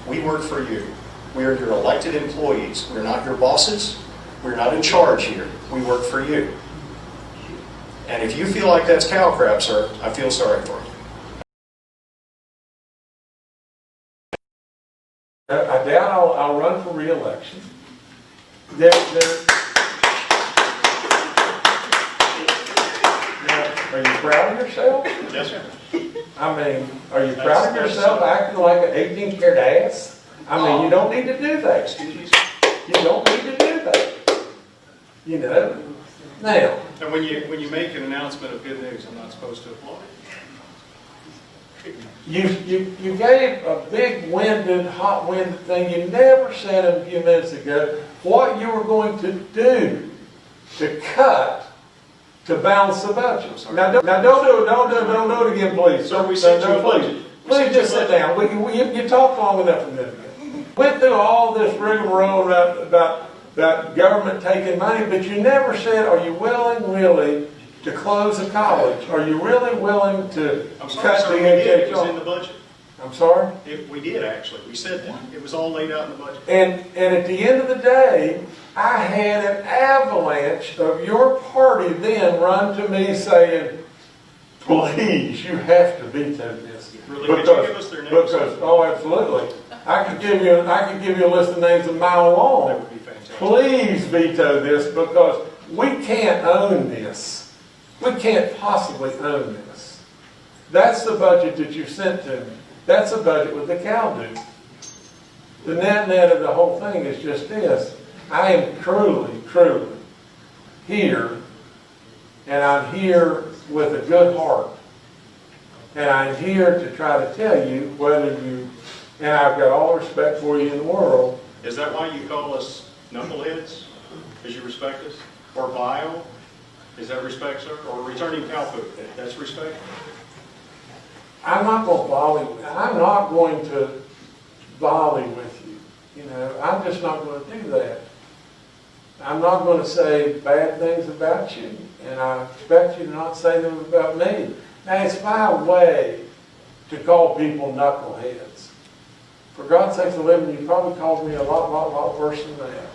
We work for you. We are your elected employees. We're not your bosses. We're not in charge here. We work for you. And if you feel like that's cow crap, sir, I feel sorry for you. I doubt I'll run for re-election. Are you proud of yourself? Yes, sir. I mean, are you proud of yourself acting like an 18-carat ass? I mean, you don't need to do that. Excuse me, sir. You don't need to do that. You know? Now, And when you make an announcement of good news, I'm not supposed to applaud it. you gave a big-winded, hot-winded thing. You never said a few minutes ago what you were going to do to cut to balance the budget. Now don't do it again, please. Sir, we sent you a please. budget. Please just sit down. You talked long enough a minute ago. Went through all this rigmarole about government taking money, but you never said, are you willing really to close a college? Are you really willing to I'm sorry, cut sir, the we did. It was in the HHR? budget. I'm sorry? We did, actually. We said that. It was all laid out in the budget. And at the end of the day, I had an avalanche of your party then run to me saying, please, you have to veto this. Really? Could you give us their names? Oh, absolutely. I could give you a list of names a mile That long. would be fantastic. Please veto this because we can't own this. We can't possibly own this. That's the budget that you sent to me. That's a budget with the cow do. The net of the whole thing is just this. I am truly here, and I'm here with a good heart. And I'm here to try to tell you whether you, and I've got all the respect for you in the world. Is that why you call us knuckleheads? Because you respect us? Or vile? Is that respect, sir? Or returning cow poop? That's respect? I'm not going to volley with you. You know, I'm just not going to do that. I'm not going to say bad things about you, and I expect you to not say them about me. Now, it's my way to call people knuckleheads. For God's sakes, living, you probably called me a lot worse than that.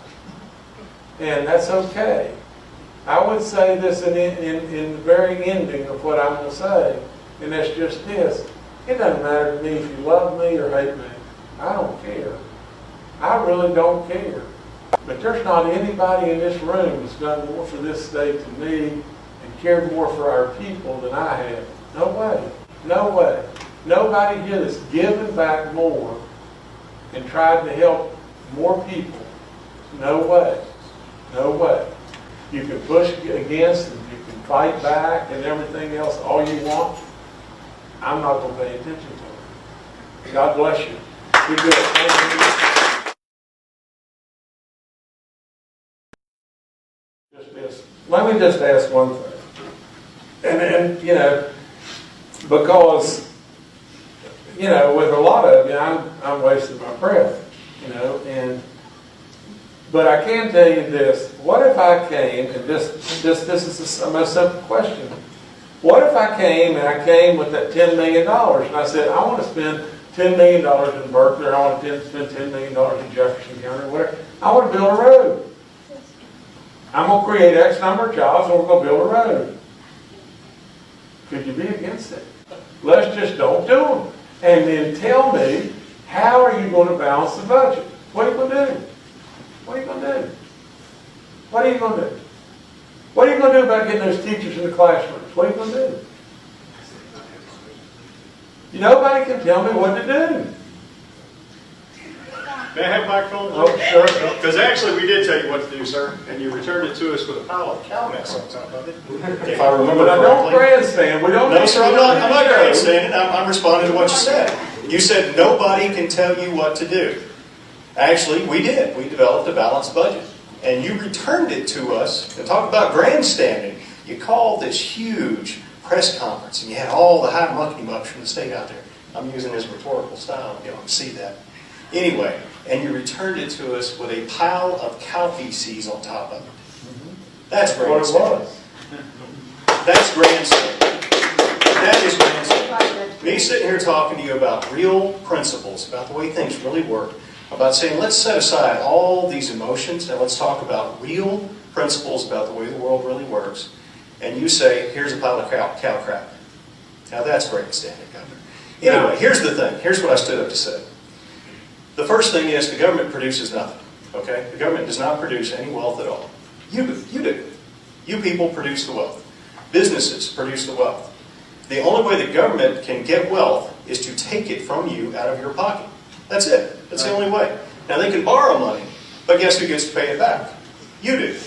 And that's okay. I would say this in the very ending of what I'm going to say, and that's just this. It doesn't matter to me if you love me or hate me. I don't care. I really don't care. But there's not anybody in this room that's done more for this state than me and cared more for our people than I have. No way. No way. Nobody here that's given back more and tried to help more people. No way. No way. You can push against and you can fight back and everything else all you want. I'm not going to pay attention to it. God bless you. Be good. Thank you. Let me just ask one thing. And you know, because, you know, with a lot of you, I'm wasting my breath, you know, but I can tell you this. What if I came, and this is a most simple question. What if I came with that $10 million and I said, I want to spend $10 million in Berkeley, or I want to spend $10 million in Jefferson County, or whatever. I want to build a road. I'm going to create X number of jobs and we're going to build a road. Could you be against it? Let's just don't do them. And then tell me, how are you going to balance the budget? What are you going to do? What are you going to do? What are you going to do? What are you going to do about getting those teachers in the classrooms? What are you going to do? Nobody can tell me what to do. May I have microphone? Oh, sure. Because actually we did tell you what to do, sir, and you returned it to us with a pile of cow mess on top of it. If I remember But I don't correctly. grandstand. We don't. No, sir, I'm not grandstanding. I'm responding to what you said. You said nobody can tell you what to do. Actually, we did. We developed a balanced budget. And you returned it to us. And talk about grandstanding. You called this huge press conference, and you had all the high monkey bucks from the state out there. I'm using his rhetorical style. You don't see that. Anyway, and you returned it to us with a pile of cow feces on top of it. That's grandstanding. What it was. That's grandstanding. That is grandstanding. Me sitting here talking to you about real principles, about the way things really work, about saying let's set aside all these emotions and let's talk about real principles about the way the world really works, and you say, here's a pile of cow crap. Now that's grandstanding, Governor. Anyway, here's the thing. Here's what I stood up to say. The first thing is the government produces nothing. Okay? The government does not produce any wealth at all. You do. You do. You people produce the wealth. Businesses produce the wealth. The only way the government can get wealth is to take it from you out of your pocket. That's it. That's the only way. Now they can borrow money, but guess who gets to pay it back? You do.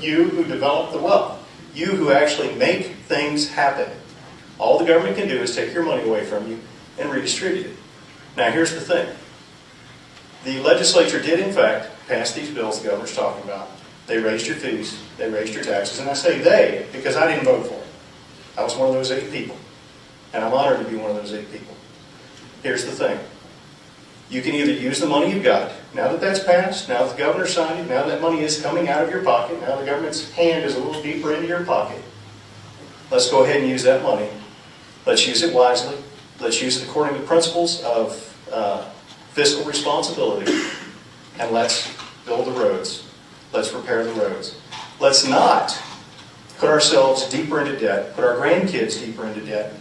You who develop the wealth. You who actually make things happen. All the government can do is take your money away from you and redistribute it. Now here's the thing. The legislature did in fact pass these bills the governor's talking about. They raised your fees, they raised your taxes, and I say they because I didn't vote for it. I was one of those 8 people, and I'm honored to be one of those 8 people. Here's the thing. You can either use the money you've got, now that that's passed, now that the governor signed it, now that money is coming out of your pocket, now the government's hand is a little deeper into your pocket. Let's go ahead and use that money. Let's use it wisely. Let's use it according to the principles of fiscal responsibility, and let's build the roads. Let's repair the roads. Let's not put ourselves deeper into debt, put our grandkids deeper into debt,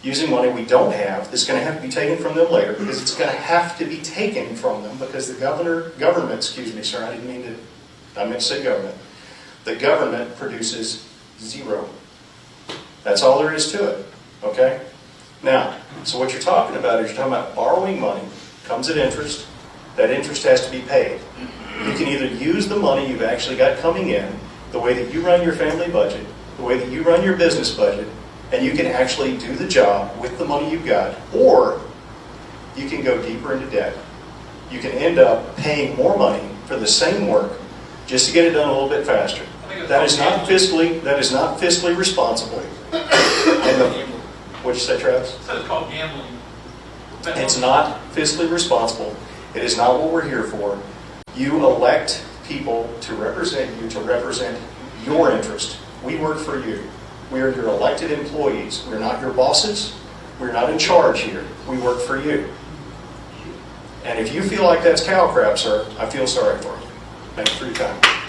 using money we don't have that's going to have to be taken from them later, because it's going to have to be taken from them because the government, excuse me, sir, I meant to say government. The government produces zero. That's all there is to it, okay? Now, so what you're talking about is you're talking about borrowing money, comes at interest, that interest has to be paid. You can either use the money you've actually got coming in, the way that you run your family budget, the way that you run your business budget, and you can actually do the job with the money you've got, or you can go deeper into debt. You can end up paying more money for the same work just to get it done a little bit faster. That is not fiscally responsible. What'd you say, Travis? So it's called gambling. It's not fiscally responsible. It is not what we're here for. You elect people to represent you, to represent your interest. We work for you. We are your elected employees. We're not your bosses. We're not in charge here. We work for you. And if you feel like that's cow crap, sir, I feel sorry for you. Thank you for your time.